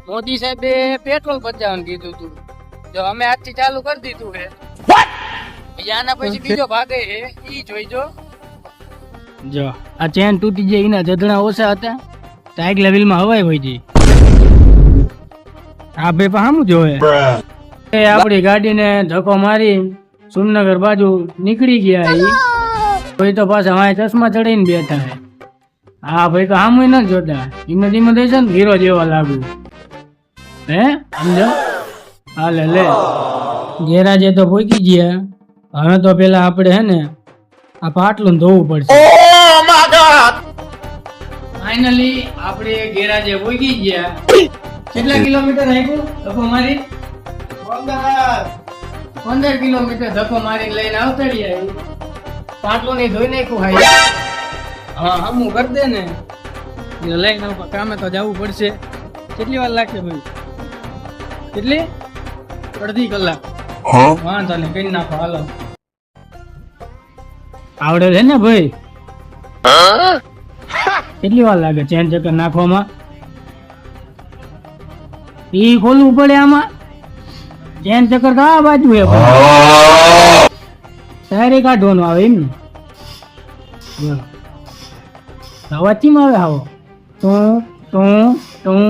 મોદી સાહેબે પેટ્રોલ બચાવવાનું કીધું હતું, જો અમે આજથી ચાલુ કરી દીધું છે. આના પછી બીજો ભાગે છે, ઈ જોઈજો. જો આ ચેન તૂટી જાય, એના જધણા ઓછા હતા, તો આગલા વ્હીલમાં હવાઈ હોય જાય. આ બે પામું જોવે આપડી ગાડીને ધક્કો મારી સુમનગર બાજુ નીકળી ગયા. કોઈ તો પાછા વાય ચશ્મા ચડીને બેઠા હે. હા ભાઈ તો આમ ન જોતા, ધીમે ધીમે થઈ છે ને હીરો જેવા લાગુ. હે સમજો હાલે લે ગેરાજે તો પહોંચી ગયા. હવે તો પેલા આપણે હે ને આ પાટલું ધોવું પડશે. ફાઇનલી આપણે ગેરાજે પહોંચી ગયા. કેટલા કિલોમીટર આવ્યું ધક્કો મારી? 15 કિલોમીટર ધક્કો મારી લઈને આવતડી આવી. પાટલું ની ધોઈ નાખ્યું હાઈ. હા હમું કરી દે ને લઈને કામે તો જવું પડશે. કેટલી વાર લાગશે ભાઈ? કેટલી? અડધી કલાક. વાંધો નહીં, કઈ નાખો હાલો. આવડે છે ને ભાઈ? કેટલી વાર લાગે ચેન ચક્કર નાખવામાં? ઈ ખોલવું પડે આમાં. ચેન ચક્કર તો આ બાજુ હે, તારે કાઢવાનું આવે એમ ને. અવાજ કેમ આવે? આવો તું તું તું